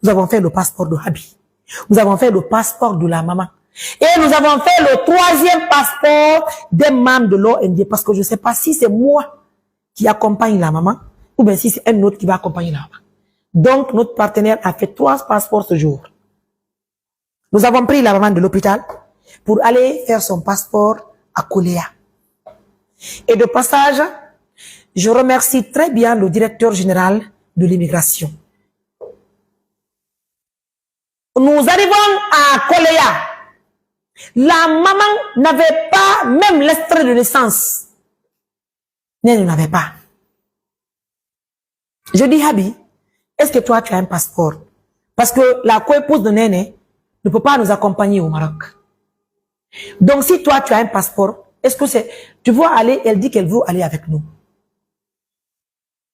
Nous avons fait le passeport de Habi. Nous avons fait le passeport de la maman. Et nous avons fait le 3e passeport des membres de l'ONG. Parce que je ne sais pas si c'est moi qui accompagne la maman ou bien si c'est un autre qui va accompagner la maman. Donc, notre partenaire a fait 3 passeports ce jour. Nous avons pris la maman de l'hôpital pour aller faire son passeport à Koléa. Et de passage, je remercie très bien le directeur général de l'immigration. Nous arrivons à Koléa. La maman n'avait pas même l'extrait de naissance. Elle n'avait pas. Je dis, Habi, est-ce que toi, tu as un passeport? Parce que la co-épouse de Néné ne peut pas nous accompagner au Maroc. Donc, si toi, tu as un passeport, est-ce que c'est... Tu veux aller, elle dit qu'elle veut aller avec nous.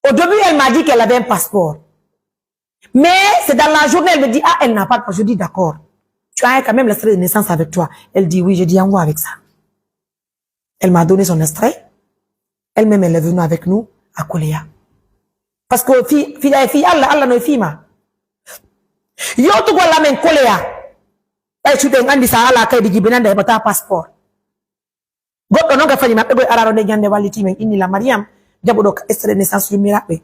Au début, elle m'a dit qu'elle avait un passeport. Mais c'est dans la journée, elle me dit, ah, elle n'a pas de passeport. Je dis, d'accord. Tu as quand même l'extrait de naissance avec toi. Elle dit, oui, je dis, envoie avec ça. Elle m'a donné son extrait. Elle-même, elle est venue avec nous à Koléa. Parce que fille, Allah no fima. Yo tu ko la men Koléa. Ay tu den andi sa ala kay di binanda e bata passeport. Goddo non ga fani mabbe go araro de nyande waliti men inni la Mariam jabudo ka extrait de naissance yumirabe.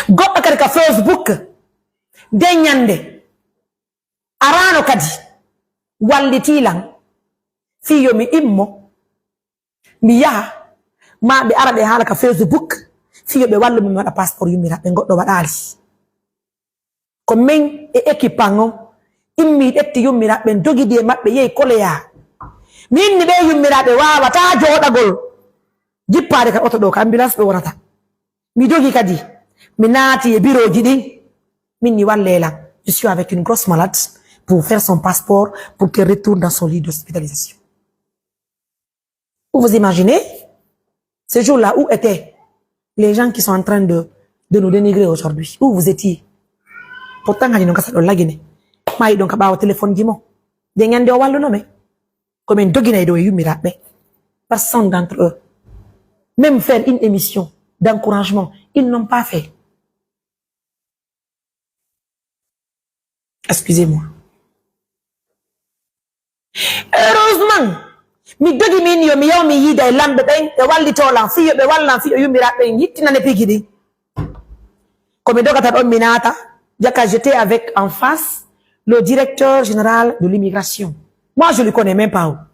Goddo kadi ka Facebook de nyande arano kadi walliti lan fiyo mi immo mi ya ma be arabe hala ka Facebook fiyo be wallu mi wada passeport yumirabe goddo wadali ko men e ekipango immi detti yumirabe dogidi e mabbe yey Koléa min ni be yumirabe wawata jodagol jippade ka oto do ka ambulance be wonata mi dogi kadi mi naati e bureau ji din min ni wallela je suis avec une grosse malade pour faire son passeport pour qu'elle retourne dans son lit d'hospitalisation. Vous imaginez ce jour-là où étaient les gens qui sont en train de nous dénigrer aujourd'hui? Où vous étiez? Pourtant, quand ils n'ont pas ça dans la Guinée, ils n'ont pas au téléphone. Ils n'ont pas de comme un doguine de Yumira, personne d'entre eux, même faire une émission d'encouragement, ils n'ont pas fait. Excusez-moi. Heureusement, mi dogi min yo mi yaw mi yida lambe ben e wallito lan fiyo be wallan fiyo yumira ben yittina ne pigidi ko mi dogata don minata jaka j'étais avec en face le directeur général de l'immigration. Moi je le connais même pas.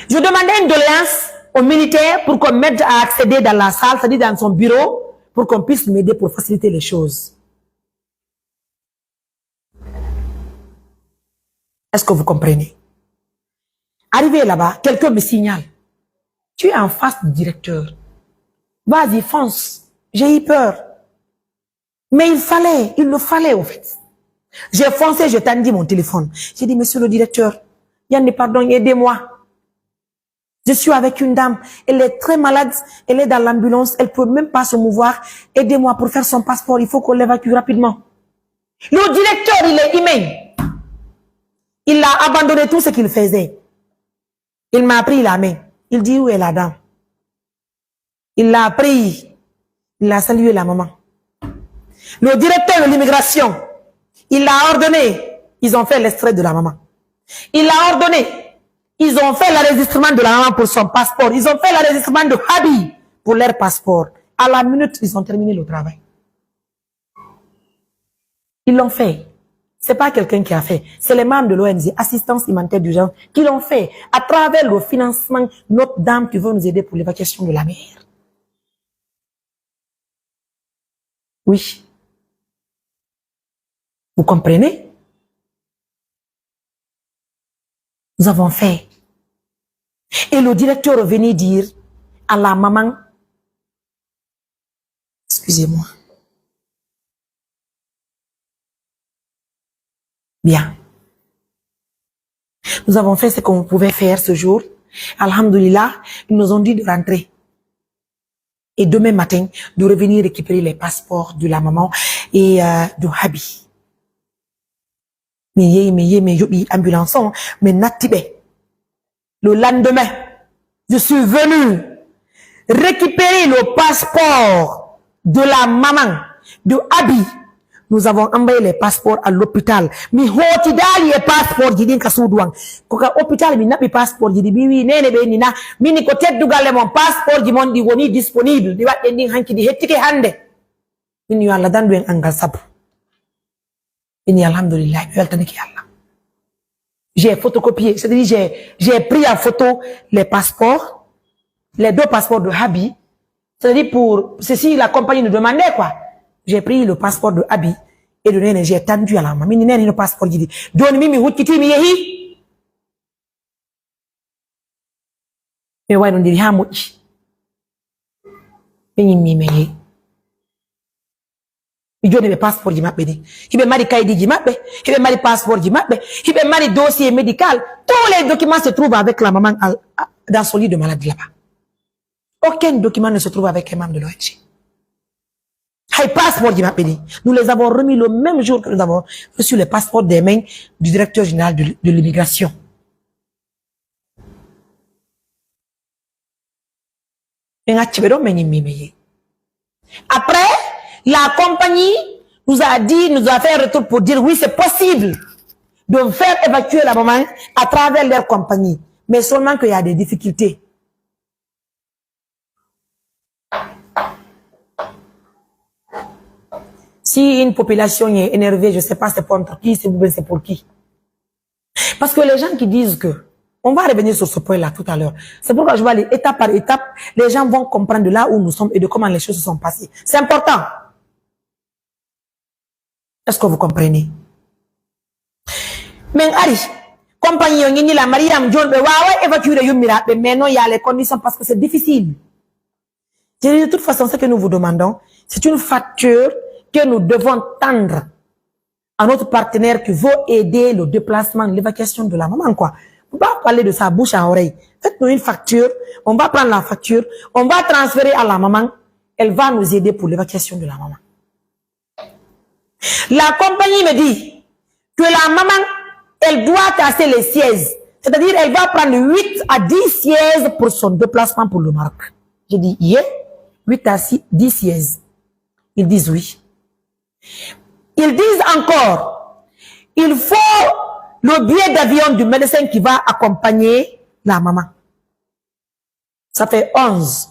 Je demandais une doléance aux militaires pour qu'on m'aide à accéder dans la salle, c'est-à-dire dans son bureau, pour qu'on puisse m'aider pour faciliter les choses. Est-ce que vous comprenez? Arrivé là-bas, quelqu'un me signale. Tu es en face du directeur. Vas-y, fonce. J'ai eu peur. Mais il le fallait au fait. J'ai foncé, je tendis mon téléphone. J'ai dit, monsieur le directeur, Yann, pardon, aidez-moi. Je suis avec une dame. Elle est très malade. Elle est dans l'ambulance. Elle peut même pas se mouvoir. Aidez-moi pour faire son passeport. Il faut qu'on l'évacue rapidement. Le directeur, il est humain. Il a abandonné tout ce qu'il faisait. Il m'a pris la main. Il dit, où est la dame? Il l'a pris. Il a salué la maman. Le directeur de l'immigration, il a ordonné. Ils ont fait l'extrait de la maman. Il a ordonné. Ils ont fait l'enregistrement de la maman pour son passeport. Ils ont fait l'enregistrement de Habi pour leur passeport. À la minute, ils ont terminé le travail. Ils l'ont fait. C'est pas quelqu'un qui a fait. C'est les membres de l'ONG, assistance humanitaire d'urgence, qui l'ont fait à travers le financement. Notre dame qui veut nous aider pour l'évacuation de la mer. Oui. Vous comprenez? Nous avons fait. Et le directeur est venu dire à la maman, excusez-moi. Bien. Nous avons fait ce qu'on pouvait faire ce jour. Alhamdulillah, ils nous ont dit de rentrer. Et demain matin, de revenir récupérer les passeports de la maman et de Habi. Mais ambulance, mais natibé. Le lendemain, je suis venu récupérer le passeport de la maman. de Abi, nous avons envoyé les passeports à l'hôpital. Mi hotidali e passeport jidin kasudouang. Koka hôpital mi nabi passeport jidi biwi nene be nina mini ko teddugal mon passeport ji mon di woni disponible di wadde ndin hanki di hettike hande. Min yo Allah dandu en angal sabu. Ini alhamdulillah weltaniki Allah. J'ai photocopié, c'est-à-dire j'ai pris en photo les passeports, les 2 passeports de Habi. C'est-à-dire pour ceci la compagnie nous demandait quoi. J'ai pris le passeport de Abi et de Nene, j'ai tendu à la main. Mini Nene le passeport dit donne mi hutkiti mi yehi. Mais ouais non dit ha mochi. Mi yehi. Mi joni be passeport ji mabbe ni. Hibe mari kaydi ji mabbe, hibe mari passeport ji mabbe, hibe mari dossier médical. Tous les documents se trouvent avec la maman dans son lit de maladie là-bas. Aucun document ne se trouve avec un membre de l'ONG. Nous les avons remis le même jour que nous avons reçu les passeports des mains du directeur général de l'immigration. Après, la compagnie nous a dit, nous a fait un retour pour dire oui, c'est possible de faire évacuer la maman à travers leur compagnie. Mais seulement qu'il y a des difficultés. Si une population est énervée, je ne sais pas c'est contre qui, c'est pour qui. Parce que les gens qui disent que, on va revenir sur ce point-là tout à l'heure. C'est pourquoi je vais aller étape par étape, les gens vont comprendre de là où nous sommes et de comment les choses se sont passées. C'est important. Est-ce que vous comprenez? Mais Ari, compagnie, on la Mariam John, évacuer le Yumira, mais non, il y a les conditions parce que c'est difficile. De toute façon, ce que nous vous demandons, c'est une facture que nous devons tendre à notre partenaire qui veut aider le déplacement, l'évacuation de la maman, quoi. On va parler de sa bouche à oreille. Faites-nous une facture, on va prendre la facture, on va transférer à la maman, elle va nous aider pour l'évacuation de la maman. La compagnie me dit que la maman, elle doit tasser les sièges. C'est-à-dire, elle va prendre 8 à 10 sièges pour son déplacement pour le Maroc. J'ai dit, yeah, 8 à 10 sièges. Ils disent oui. Ils disent encore, il faut le billet d'avion du médecin qui va accompagner la maman. Ça fait 11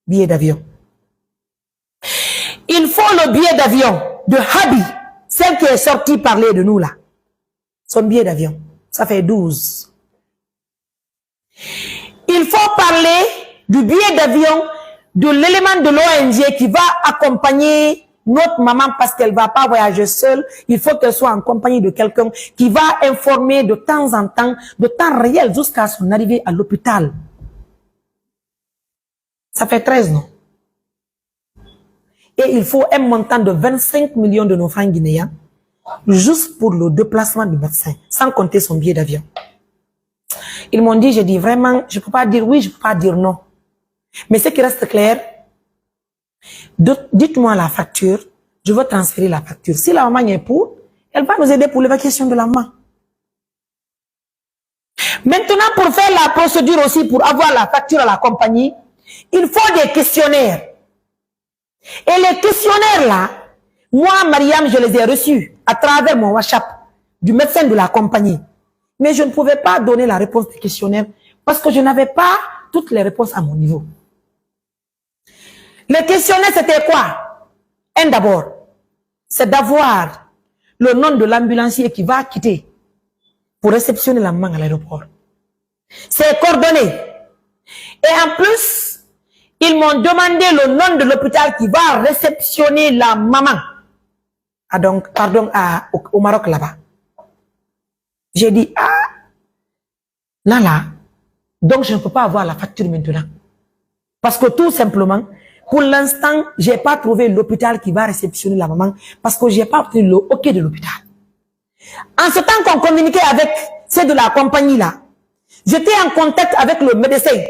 billets d'avion. Il faut le billet d'avion de Habi, celle qui est sortie parler de nous là. Son billet d'avion, ça fait 12. Il faut parler du billet d'avion de l'élément de l'ONG qui va accompagner notre maman parce qu'elle va pas voyager seule. Il faut qu'elle soit en compagnie de quelqu'un qui va informer de temps en temps, de temps réel jusqu'à son arrivée à l'hôpital. Ça fait 13, non? Et il faut un montant de 25 millions de nos francs guinéens juste pour le déplacement du médecin, sans compter son billet d'avion. Ils m'ont dit, j'ai dit vraiment, je peux pas dire oui, je peux pas dire non. Mais ce qui reste clair, dites-moi la facture, je veux transférer la facture. Si la maman est pour, elle va nous aider pour l'évacuation de la maman. Maintenant, pour faire la procédure aussi, pour avoir la facture à la compagnie, il faut des questionnaires. Et les questionnaires là, moi, Mariam, je les ai reçus à travers mon WhatsApp du médecin de la compagnie. Mais je ne pouvais pas donner la réponse des questionnaires parce que je n'avais pas toutes les réponses à mon niveau. Le questionnaire, c'était quoi? Un d'abord, c'est d'avoir le nom de l'ambulancier qui va quitter pour réceptionner la maman à l'aéroport. C'est coordonné. Et en plus, ils m'ont demandé le nom de l'hôpital qui va réceptionner la maman. Ah donc, pardon, au Maroc là-bas. J'ai dit, là, donc je ne peux pas avoir la facture maintenant. Parce que tout simplement, pour l'instant, j'ai pas trouvé l'hôpital qui va réceptionner la maman parce que j'ai pas obtenu le OK de l'hôpital. En ce temps qu'on communiquait avec ceux de la compagnie là, j'étais en contact avec le médecin.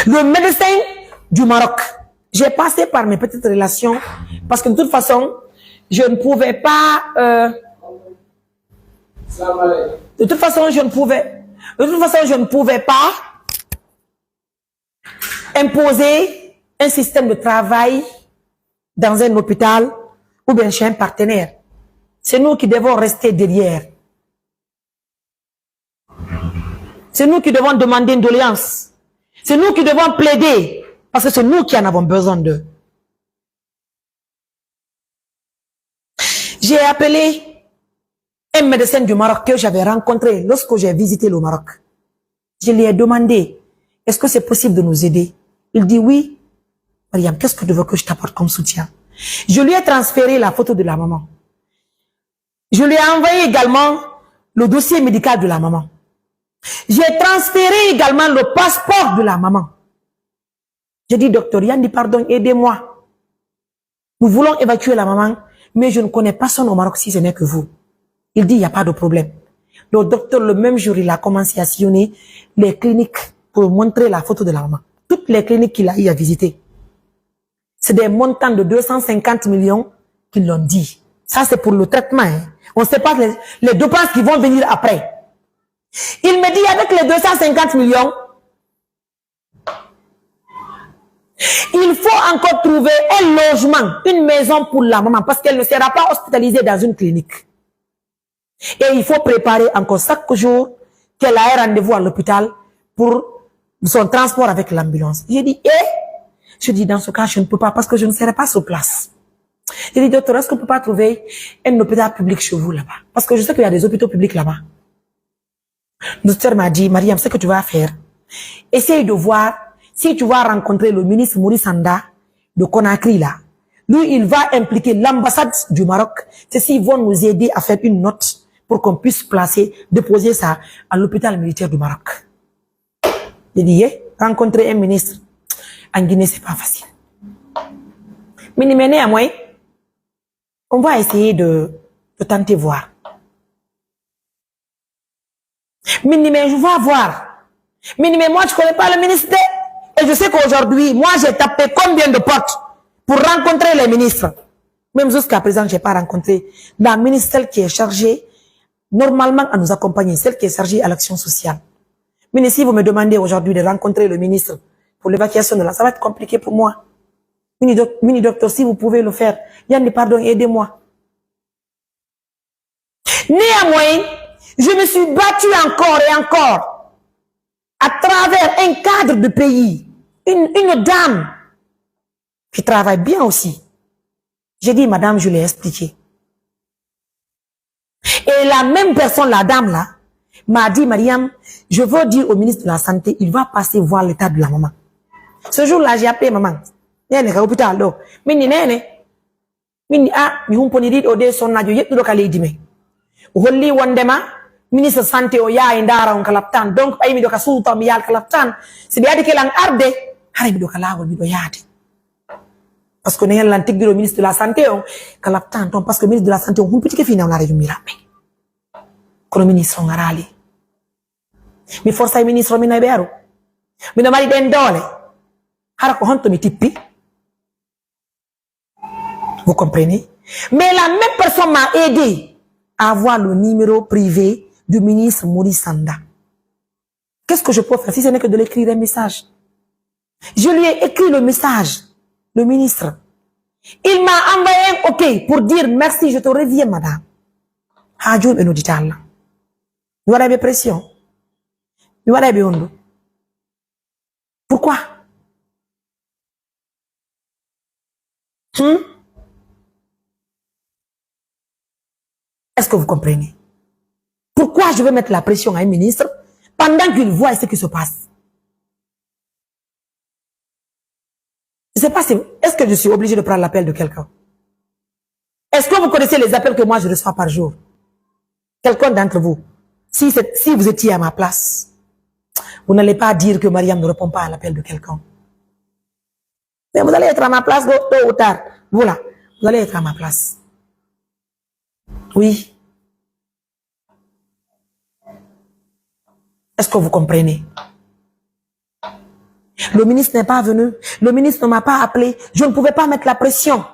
Le médecin du Maroc. J'ai passé par mes petites relations parce que de toute façon, je ne pouvais pas... de toute façon, je ne pouvais pas imposer un système de travail dans un hôpital ou bien chez un partenaire. C'est nous qui devons rester derrière. C'est nous qui devons demander une doléance. C'est nous qui devons plaider. Parce que c'est nous qui en avons besoin d'eux. J'ai appelé un médecin du Maroc que j'avais rencontré lorsque j'ai visité le Maroc. Je lui ai demandé, est-ce que c'est possible de nous aider? Il dit oui. Mariam, qu'est-ce que tu veux que je t'apporte comme soutien? Je lui ai transféré la photo de la maman. Je lui ai envoyé également le dossier médical de la maman. J'ai transféré également le passeport de la maman. J'ai dit, docteur Yandi, pardon, aidez-moi. Nous voulons évacuer la maman, mais je ne connais personne au Maroc si ce n'est que vous. Il dit, il n'y a pas de problème. Le docteur, le même jour, il a commencé à sillonner les cliniques pour montrer la photo de la maman. Toutes les cliniques qu'il a eu à visiter. C'est des montants de 250 millions qu'ils l'ont dit. Ça, c'est pour le traitement. Hein. On ne sait pas les dépenses qui vont venir après. Il me dit, avec les 250 millions, il faut encore trouver un logement, une maison pour la maman, parce qu'elle ne sera pas hospitalisée dans une clinique. Et il faut préparer encore chaque jour qu'elle a un rendez-vous à l'hôpital pour son transport avec l'ambulance. J'ai dit, je dis, dans ce cas, je ne peux pas, parce que je ne serai pas sur place. J'ai dit, docteur, est-ce qu'on ne peut pas trouver un hôpital public chez vous là-bas? Parce que je sais qu'il y a des hôpitaux publics là-bas. Le docteur m'a dit, Mariam, ce que tu vas faire, essaye de voir si tu vas rencontrer le ministre Maurice Sanda de Conakry là. Lui, il va impliquer l'ambassade du Maroc. Ceux-ci vont nous aider à faire une note pour qu'on puisse déposer ça à l'hôpital militaire du Maroc. J'ai dit, rencontrer un ministre en Guinée, c'est pas facile. Mais néanmoins, on va essayer de tenter voir. Mais je vais voir. Mais moi, je connais pas le ministère. Et je sais qu'aujourd'hui, moi, j'ai tapé combien de portes pour rencontrer les ministres. Même jusqu'à présent, j'ai pas rencontré la ministre, celle qui est chargée, normalement, à nous accompagner, celle qui est chargée à l'action sociale. Mais si vous me demandez aujourd'hui de rencontrer le ministre pour l'évacuation de la, ça va être compliqué pour moi. Mini docteur, si vous pouvez le faire, Yann, pardon, aidez-moi. Néanmoins, je me suis battue encore et encore à travers un cadre de pays, une dame qui travaille bien aussi. J'ai dit, madame, je l'ai expliqué. Et la même personne, la dame là, m'a dit, Mariam, je veux dire au ministre de la Santé, il va passer voir l'état de la maman. Ce jour-là, j'ai appelé maman. Nene ka hôpital do. Mini nene. Mini mi humponi dit o de sonnajo yeddudo ka leydi me. Holli wondema ministre santé o yaa e ndara on kalaptan. Donc ay mi do ka suuta mi yaal kalaptan. Si be yadi kelan arde, hare mi do ka lawol mi do yaade. Parce que ne lan tigdiro ministre de la santé on kalaptan ton parce que ministre de la santé on humpiti ke fina on ara jumirabe. Kono ministre on arali. Mi forza ay ministre mi na beero. Mi do mari den dole. Hara ko honto mi tippi. Vous comprenez? Mais la même personne m'a aidé à avoir le numéro privé du ministre Maurice Sanda. Qu'est-ce que je peux faire si ce n'est que de l'écrire un message? Je lui ai écrit le message, le ministre. Il m'a envoyé un OK pour dire merci, je te reviens, madame. Hadjoum et nous dit Allah. Nous avons des pressions. Nous avons des hondos. Pourquoi? Est-ce que vous comprenez? Pourquoi je vais mettre la pression à un ministre pendant qu'il voit ce qui se passe? Je ne sais pas si... Est-ce que je suis obligé de prendre l'appel de quelqu'un? Est-ce que vous connaissez les appels que moi je reçois par jour? Quelqu'un d'entre vous, si vous étiez à ma place, vous n'allez pas dire que Mariam ne répond pas à l'appel de quelqu'un. Mais vous allez être à ma place tôt ou tard. Voilà, vous allez être à ma place. Oui. Est-ce que vous comprenez? Le ministre n'est pas venu. Le ministre ne m'a pas appelé. Je ne pouvais pas mettre la pression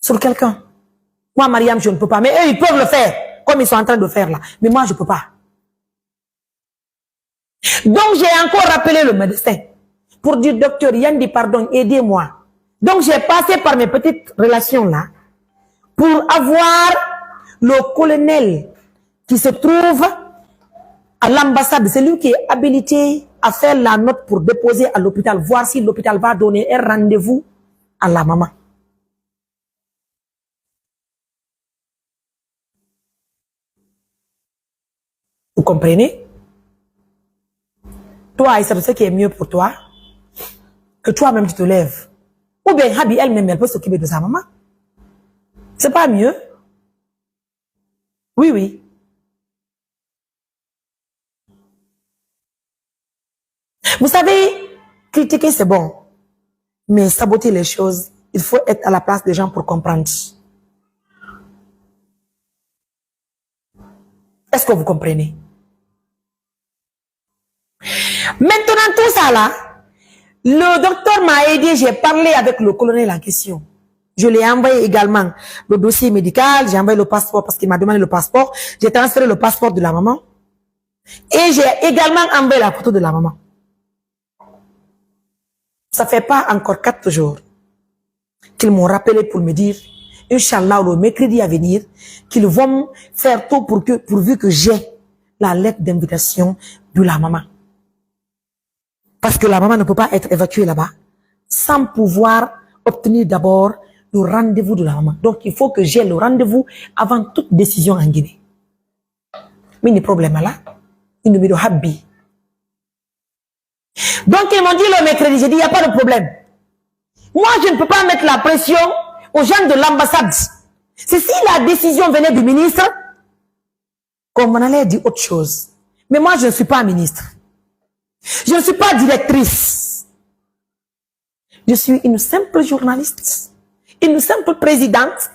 sur quelqu'un. Moi, Mariam, je ne peux pas. Mais eux, ils peuvent le faire, comme ils sont en train de faire là. Mais moi, je ne peux pas. Donc, j'ai encore rappelé le médecin pour dire, docteur Yandi, pardon, aidez-moi. Donc, j'ai passé par mes petites relations là pour avoir le colonel qui se trouve à l'ambassade. C'est lui qui est habilité à faire la note pour déposer à l'hôpital, voir si l'hôpital va donner un rendez-vous à la maman. Vous comprenez? Toi, c'est ce qui est mieux pour toi, que toi-même tu te lèves. Ou bien Habi elle-même, elle peut s'occuper de sa maman. C'est pas mieux? Oui, oui. Vous savez, critiquer c'est bon, mais saboter les choses, il faut être à la place des gens pour comprendre. Est-ce que vous comprenez? Maintenant, tout ça là, le docteur m'a aidé, j'ai parlé avec le colonel en question. Je lui ai envoyé également le dossier médical, j'ai envoyé le passeport parce qu'il m'a demandé le passeport. J'ai transféré le passeport de la maman. Et j'ai également envoyé la photo de la maman. Ça fait pas encore 4 jours qu'ils m'ont rappelé pour me dire, Inch'Allah, le mercredi à venir, qu'ils vont faire tout pourvu que j'ai la lettre d'invitation de la maman. Parce que la maman ne peut pas être évacuée là-bas sans pouvoir obtenir d'abord le rendez-vous de la maman. Donc, il faut que j'ai le rendez-vous avant toute décision en Guinée. Mais le problème là, il ne me dit habbi. Donc, ils m'ont dit le mercredi, j'ai dit, il n'y a pas de problème. Moi, je ne peux pas mettre la pression aux gens de l'ambassade. C'est si la décision venait du ministre, qu'on m'en allait dire autre chose. Mais moi, je ne suis pas ministre. Je ne suis pas directrice. Je suis une simple journaliste, une simple présidente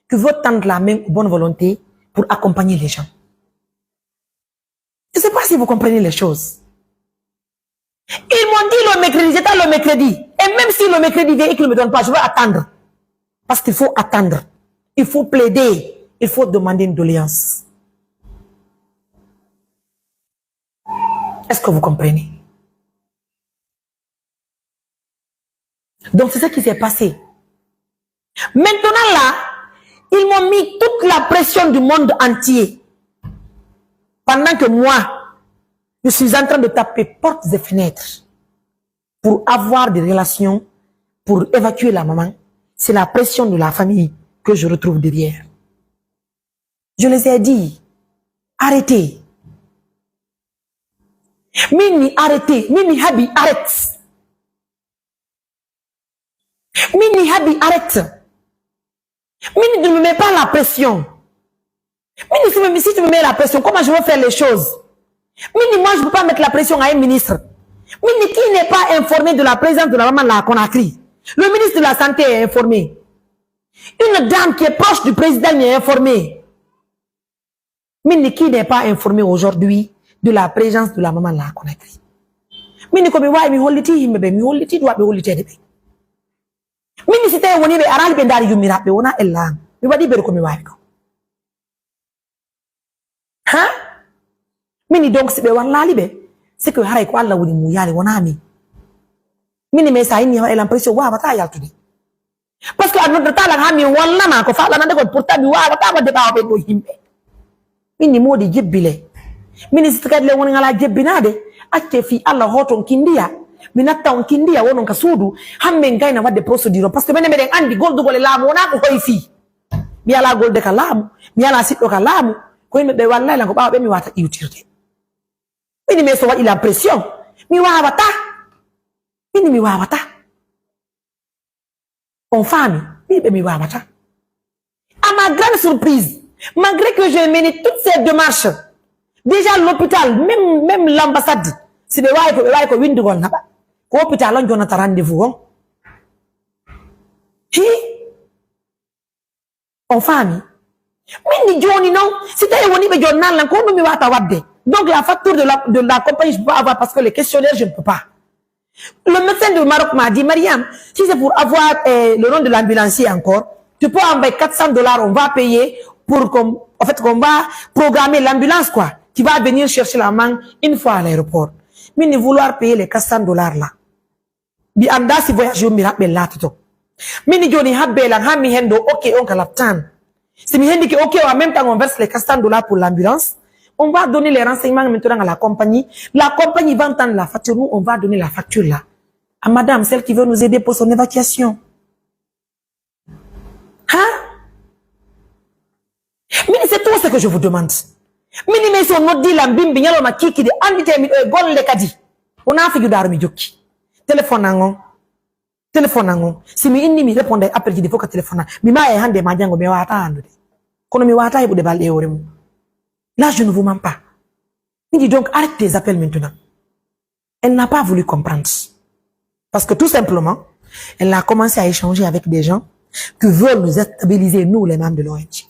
qui veut tendre la main aux bonnes volontés pour accompagner les gens. Je ne sais pas si vous comprenez les choses. Ils m'ont dit le mercredi, j'étais le mercredi. Et même si le mercredi vient et qu'ils ne me donnent pas, je vais attendre. Parce qu'il faut attendre. Il faut plaider. Il faut demander une doléance. Est-ce que vous comprenez? Donc c'est ce qui s'est passé. Maintenant là, ils m'ont mis toute la pression du monde entier. Pendant que moi, je suis en train de taper portes et fenêtres pour avoir des relations, pour évacuer la maman. C'est la pression de la famille que je retrouve derrière. Je les ai dit, arrêtez. Mini, arrêtez. Mini, Habi, arrête. Mini, Habi, arrête. Mini, ne me mets pas la pression. Mini, si tu me mets la pression, comment je vais faire les choses? Mini, moi, je ne peux pas mettre la pression à un ministre. Mini, qui n'est pas informé de la présence de la maman là qu'on a crié? Le ministre de la Santé est informé. Une dame qui est proche du président est informée. Mini, qui n'est pas informé aujourd'hui de la présence de la maman là qu'on a crié? Mini, comme moi, mi holiti himbe, mi holiti doit be holiti de. Mini, si t'es woni be aral be ndari yumira be wona ella. Mi wadi be ko mi wawi ko. Hein? Mini donc si be wallali be, c'est que haray ko Allah woni mu yali wona mi. Mini me sa ini ha l'impression wa bata yal tudi. Parce que à notre temps là mi walla ma ko fa la nande ko pourtant mi wa bata ba de ba be do himbe. Mini modi jebbile. Mini si takadle woni ngala jebbinade, acce fi Allah hoton kindiya. Minata on kindiya wonon ka suudu hamme ngayna wadde procédure parce que benen meden andi goldu gole laamu wona ko koy fi. Mi ala golde ka laamu, mi ala siddo ka laamu, ko yimbe be wallahi la ko baabe mi wata iwtirde. Mini me so wadi la pression, mi wawata. Mini mi wawata. On famille, mi wawata. À ma grande surprise, malgré que j'ai mené toutes ces démarches, déjà l'hôpital, même l'ambassade, c'est de voir que Windogon là-bas. L'hôpital, on a un rendez-vous. En famille. Mais ni Johnny non, c'était un journal là, qu'on ne va pas avoir. Donc la facture de la compagnie, je peux pas avoir parce que les questionnaires, je ne peux pas. Le médecin du Maroc m'a dit, Mariam, si c'est pour avoir le nom de l'ambulancier encore, tu peux envoyer $400, on va payer pour qu'on va programmer l'ambulance, quoi. Tu vas venir chercher la main une fois à l'aéroport. Mais ne vouloir payer les $400 là. Bi anda si voyage au miracle là tout. Mini joni habbe la hami hendo ok on kalaptan. Si mi hendi que ok en même temps on verse les $400 pour l'ambulance, on va donner les renseignements maintenant à la compagnie. La compagnie va entendre la facture, nous on va donner la facture là à madame, celle qui veut nous aider pour son évacuation. Hein? Mais c'est tout ce que je vous demande. Mini mais son notre dit la bimbi nyalo ma kiki de andite mi gol le kadi. On a fait du darmi joki. Téléphone nango. Téléphone nango. Si mi inni mi répondait après il faut que téléphone. Mi ma e hande ma jango mi wata andude. Kono mi wata e bude balde oremu. Là je ne vous mens pas. Il dit donc arrête tes appels maintenant. Elle n'a pas voulu comprendre. Parce que tout simplement, elle a commencé à échanger avec des gens qui veulent nous stabiliser, nous les membres de l'ONG.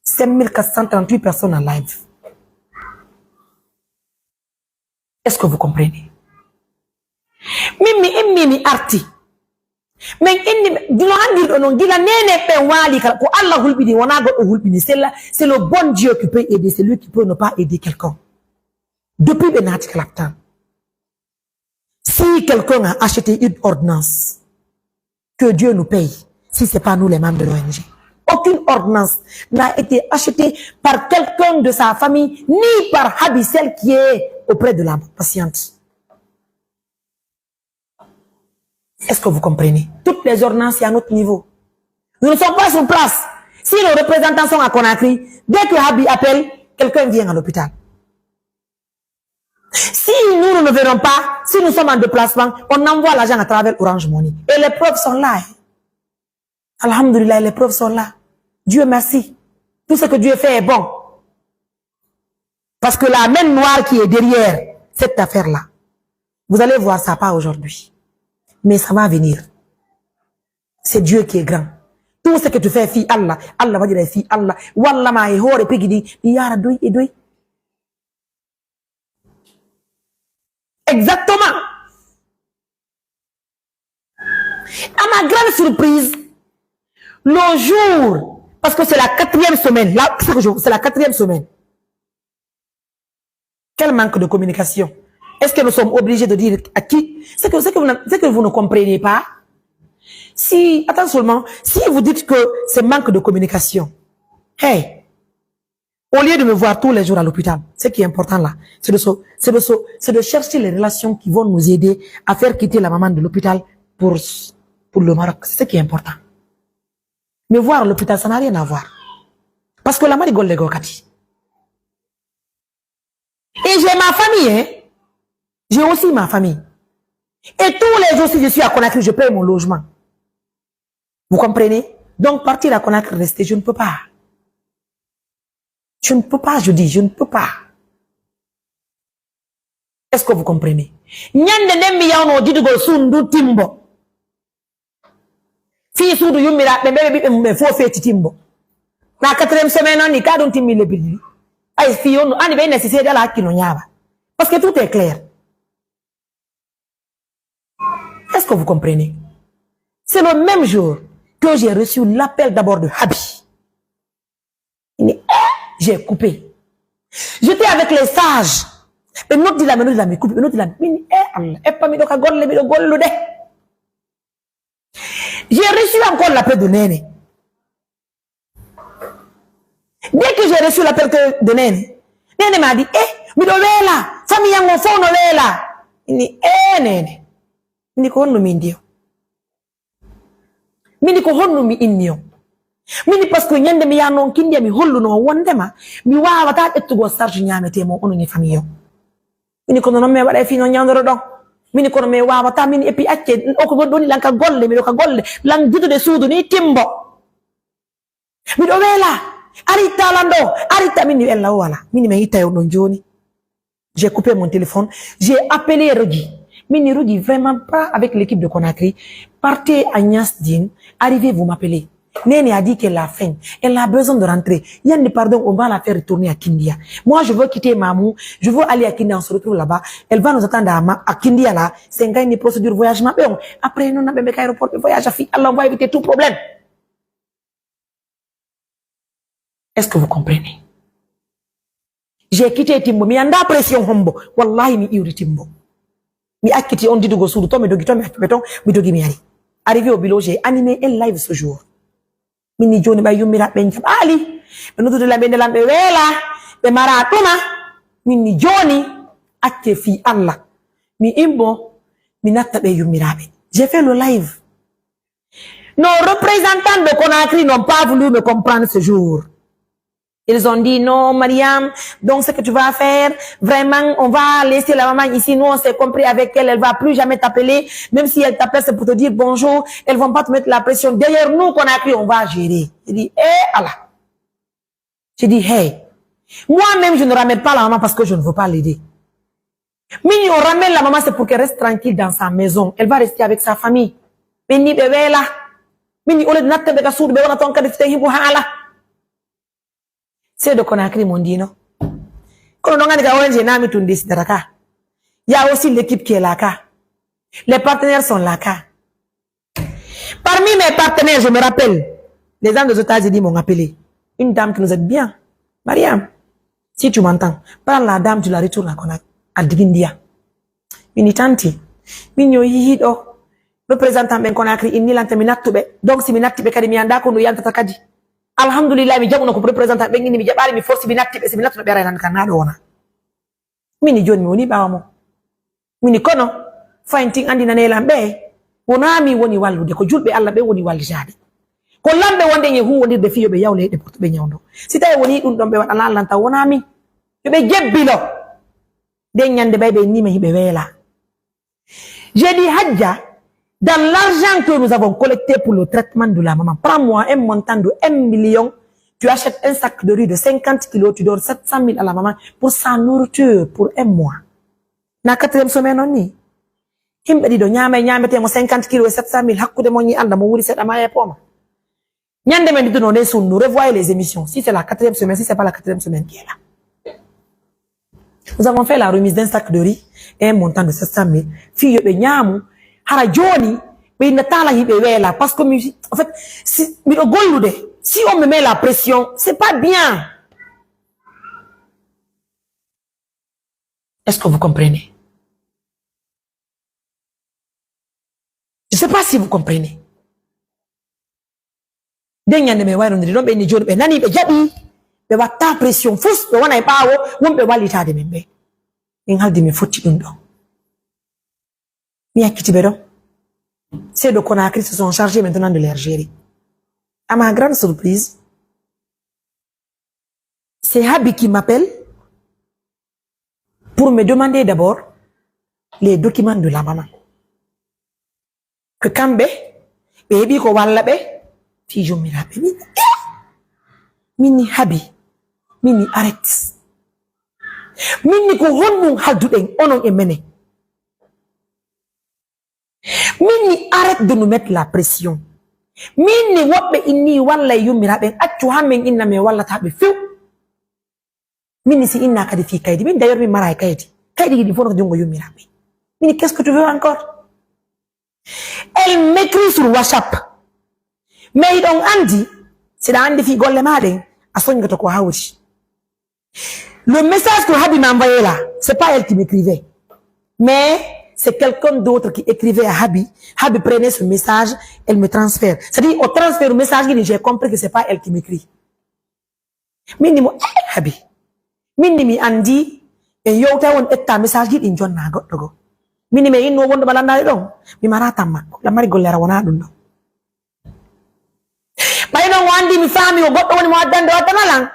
5438 personnes en live. Est-ce que vous comprenez? Mimi arti. Mais c'est le bon Dieu qui peut aider, c'est lui qui peut ne pas aider quelqu'un. Depuis Benati Kalaptan, si quelqu'un a acheté une ordonnance, que Dieu nous paye, si ce n'est pas nous les membres de l'ONG. Aucune ordonnance n'a été achetée par quelqu'un de sa famille, ni par Habi, celle qui est auprès de la patiente. Est-ce que vous comprenez? Toutes les ordonnances sont à notre niveau. Nous ne sommes pas sur place. Si nos représentants sont à Conakry, dès que Habi appelle, quelqu'un vient à l'hôpital. Si nous ne verrons pas, si nous sommes en déplacement, on envoie l'argent à travers Orange Money. Et les preuves sont là. Alhamdulillah, les preuves sont là. Dieu merci. Tout ce que Dieu fait est bon. Parce que la main noire qui est derrière cette affaire-là, vous allez voir ça pas aujourd'hui. Mais ça va venir. C'est Dieu qui est grand. Tout ce que tu fais, fille Allah, Allah va dire fille Allah. Wallah ma e hore pigidi, yara doi et doi. Exactement. À ma grande surprise, le jour, parce que c'est la 4e semaine, là, c'est la 4e semaine. Quel manque de communication. Est-ce que nous sommes obligés de dire à qui? C'est que vous ne comprenez pas. Si, attends seulement, si vous dites que c'est manque de communication, hey, au lieu de me voir tous les jours à l'hôpital, ce qui est important là, c'est de chercher les relations qui vont nous aider à faire quitter la maman de l'hôpital pour le Maroc. C'est ce qui est important. Me voir à l'hôpital, ça n'a rien à voir. Parce que la maman rigole les gokati. Et j'ai ma famille, hein. J'ai aussi ma famille. Et tous les jours, si je suis à Conakry, je paye mon logement. Vous comprenez? Donc, partir à Conakry, rester, je ne peux pas. Je ne peux pas, je dis, je ne peux pas. Est-ce que vous comprenez? Nyande nemi ya ono didugo sundu timbo. Fi sudu yumira bebe me fo feti timbo. Na 4e semaine on ni kadon timmi le bidi. Ay fi ono ani be nécessaire la kino nyaba. Parce que tout est clair. Est-ce que vous comprenez? C'est le même jour que j'ai reçu l'appel d'abord de Habi. J'ai coupé. J'étais avec les sages. Et nous dit la me coupe, nous dit la j'ai reçu encore l'appel de Néné. Dès que j'ai reçu l'appel de Néné, Néné m'a dit, mi do lela, famille yango fo no lela. Ini Néné. Mini ko honno mi indio. Mini ko honno mi innio. Mini parce que nyande mi yanon kindi mi hollu no wondema mi wawata ettugo sarge nyamete mo onu ni famille. Mini ko non me wada fi no nyandoro do. Mini ko me wawata mini epi acce o ko doni lanka golle mi do ka golle lang dido de suudu ni timbo. Mi do wela arita lando arita mini ella wala mini me ita yo non joni. J'ai coupé mon téléphone, j'ai appelé Ruggi. Mini Ruggi vraiment pas avec l'équipe de Conakry. Partez à Niasdine, arrivez vous m'appelez. Néné a dit qu'elle a faim. Elle a besoin de rentrer. Yann, pardon, on va la faire retourner à Kindia. Moi, je veux quitter Mamou. Je veux aller à Kindia. On se retrouve là-bas. Elle va nous attendre à Kindia là. C'est une procédure de voyage. Après, nous n'avons pas aéroport de voyage. Allah, on va éviter tout problème. Est-ce que vous comprenez? J'ai quitté Timbo. Mais il y a une pression. Wallahi, mi iuri Timbo. Mi akiti on dit de gossou. Toi, me dogi, mi dogi miari. Arrivé au bureau, j'ai animé un live ce jour. Mini Johnny ba yumira benjam ali. Nous de la bende lambe wela. Be maratuma. Mini Johnny. Acte fi Allah. Mi imbo. Mi natta be yumira be. J'ai fait le live. Nos représentants de Conakry n'ont pas voulu me comprendre ce jour. Ils ont dit non, Mariam, donc ce que tu vas faire, vraiment, on va laisser la maman ici. Nous, on s'est compris avec elle, elle va plus jamais t'appeler. Même si elle t'appelle, c'est pour te dire bonjour. Elles vont pas te mettre la pression. Derrière nous, Conakry, on va gérer. J'ai dit, Allah. J'ai dit, hey. Moi-même, je ne ramène pas la maman parce que je ne veux pas l'aider. Mais on ramène la maman, c'est pour qu'elle reste tranquille dans sa maison. Elle va rester avec sa famille. Mais ni bébé là. Mais ni, on est natte beka soud, bébé na tonka de fite hibu hala. C'est de Conakry, mon dit, non? Quand on a des gens qui ont dit, il y a aussi l'équipe qui est là. Les partenaires sont là. Parmi mes partenaires, je me rappelle, les gens des États-Unis m'ont appelé. Une dame qui nous aide bien. Mariam, si tu m'entends, parle la dame, tu la retournes à Conakry, à Digindia. Mini tanti, mini yihido, représentant ben Conakry, il n'y a pas de donc si minati be kadi mi anda ko no yanta takadi. Alhamdulillah mi jabu no ko representant be ngini mi jabali mi force bi natti be si mi natto be ran kan na do wona mini joni mi woni bawo mo mini kono fainting andi na nelam be wona mi woni wallude ko julbe Allah be woni wallijade ko lambe wonde nyi hu wondirde fiyo be yawle de porto be nyawdo si tay woni dum don be wada lallanta wona mi be jebbilo de nyande bay be ni me hibe wela j'ai dit Hadja. Dans l'argent que nous avons collecté pour le traitement de la maman, prends-moi un montant de 1 million, tu achètes un sac de riz de 50 kilos, tu donnes 700 000 à la maman pour sa nourriture pour un mois. Na 4e semaine on ni. Himbe di do nyame te mo 50 kilos et 700 000 hakkude mo nyi anda mo wuri set amaye poma. Nyande men di no ne sun nous revoyez les émissions. Si c'est la 4e semaine, si c'est pas la 4e semaine qui est là. Nous avons fait la remise d'un sac de riz et un montant de 700 000. Fille be nyamu hara joni be natala hibe wela parce que en fait si mi do gollude si on me met la pression c'est pas bien. Est-ce que vous comprenez? Je sais pas si vous comprenez. Denyande me wayro ndiri don be ni joni be nani be jabi be watta pression fus be wana e bawo won be wallitade men be en haldi mi fotti dum do. C'est de Conakry se sont chargés maintenant de l'Algérie. À ma grande surprise, c'est Habi qui m'appelle pour me demander d'abord les documents de la maman. Que Kambe, baby ko wallabe, fi jo mirabe mini Habi, mini arrête. Mini ko honnu haduden onon e mene. Mini arrête de nous mettre la pression. Mini wabbe inni walla yumirabe accu hamen inna me walla tabe fiu. Mini si inna kadi fi kaydi min d'ailleurs mi mara kaydi. Kaydi di fono jongo yumirabe. Mini qu'est-ce que tu veux encore? Elle m'écrit sur WhatsApp. Mais donc andi c'est da andi fi golle maden asonga to ko hawri. Le message que Habi m'a envoyé là, c'est pas elle qui m'écrivait. Mais c'est quelqu'un d'autre qui écrivait à Habi. Habi prenait ce message, elle me transfère. C'est-à-dire, au transfert du message, j'ai compris que c'est pas elle qui m'écrit. Minimo, Habi. Minimi andi, et yo ta won etta message gi in jonna goddo. Minime inno wondo balanda don. Mi marata makko. La mari gollera wona dum do. Bayno wandi mi fami o goddo woni mo addande o tanalan.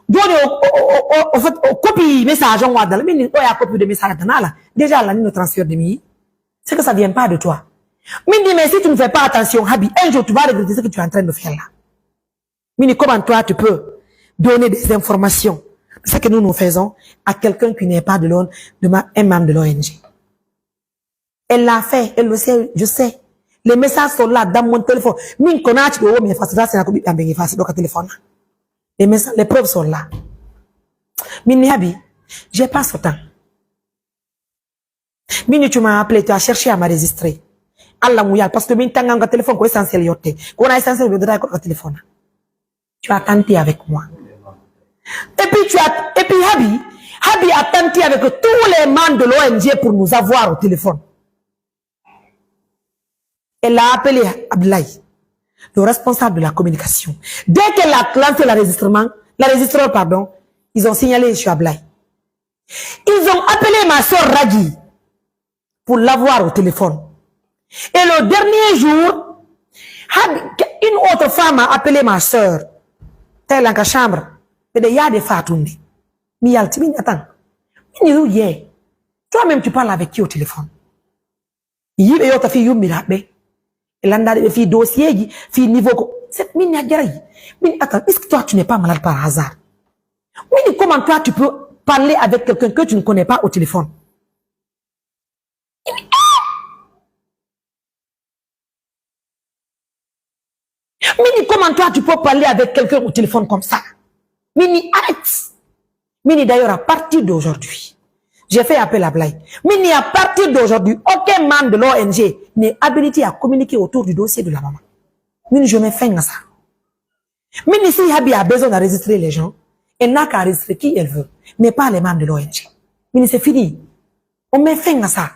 Joni o copie message on wadal mini o ya copie de message tanala déjà la ligne transfert de mi c'est que ça vient pas de toi mini mais si tu ne fais pas attention Habi un jour tu vas regretter ce que tu es en train de faire là mini comment toi tu peux donner des informations de ce que nous faisons à quelqu'un qui n'est pas de l'ONG un membre de l'ONG elle l'a fait elle le sait je sais les messages sont là dans mon téléphone min konati do mi face ça c'est na ko bi ambe face do ka téléphone. Les preuves sont là. Mini Habi, j'ai pas ce temps. Mini tu m'as appelé, tu as cherché à m'enregistrer. Allah mouyal, parce que mini t'as un téléphone qui est essentiel yote. Qu'on a essentiel de donner un téléphone. Tu as tenté avec moi. Et puis Habi a tenté avec tous les membres de l'ONG pour nous avoir au téléphone. Elle a appelé Abdoulaye, le responsable de la communication. Dès qu'elle a lancé l'enregistreur, pardon, ils ont signalé sur Abdoulaye. Ils ont appelé ma soeur Radi pour l'avoir au téléphone. Et le dernier jour, une autre femme a appelé ma soeur. Telle en chambre. Mais il y a des femmes. Mais attends. Toi-même, tu parles avec qui au téléphone? Il y a des filles elle a des filles dossier, filles niveau. Cette mine a guéri. Mais attends, est-ce que toi, tu n'es pas malade par hasard? Mais comment toi, tu peux parler avec quelqu'un que tu ne connais pas au téléphone? Mais comment toi, tu peux parler avec quelqu'un au téléphone comme ça? Mini, arrête. Mini, d'ailleurs, à partir d'aujourd'hui, j'ai fait appel à Blaye. Mini, à partir d'aujourd'hui, aucun membre de l'ONG n'est habilité à communiquer autour du dossier de la maman. Mini, je mets fin à ça. Mini, si Habi a besoin d'enregistrer les gens, elle n'a qu'à enregistrer qui elle veut, mais pas les membres de l'ONG. Mini, c'est fini. On met fin à ça.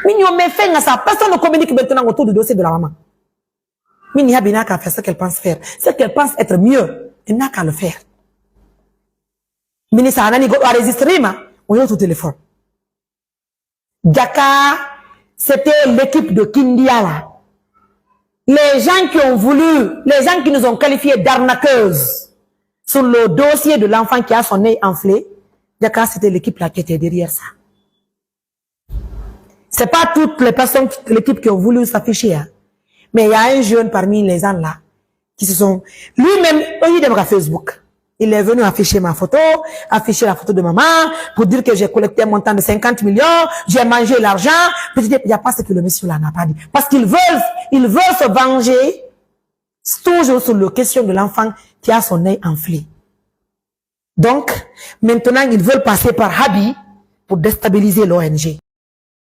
Mini, on met fin à ça. Personne ne communique maintenant autour du dossier de la maman. Mini, Habi n'a qu'à faire ce qu'elle pense faire. Ce qu'elle pense être mieux, elle n'a qu'à le faire. Mini, ça a enregistré, on est au téléphone. Djaka, c'était l'équipe de Kindiala. Les gens qui ont voulu, les gens qui nous ont qualifiés d'arnaqueuses sur le dossier de l'enfant qui a son nez enflé, Djaka, c'était l'équipe là qui était derrière ça. C'est pas toutes les personnes de l'équipe qui ont voulu s'afficher, hein. Mais il y a un jeune parmi les gens là qui se sont, lui-même, il est à Facebook. Il est venu afficher ma photo, afficher la photo de maman, pour dire que j'ai collecté un montant de 50 millions, j'ai mangé l'argent. Il n'y a pas ce que le monsieur là n'a pas dit. Parce qu'ils veulent se venger, toujours sur la question de l'enfant qui a son nez enflé. Donc, maintenant, ils veulent passer par Habi pour déstabiliser l'ONG.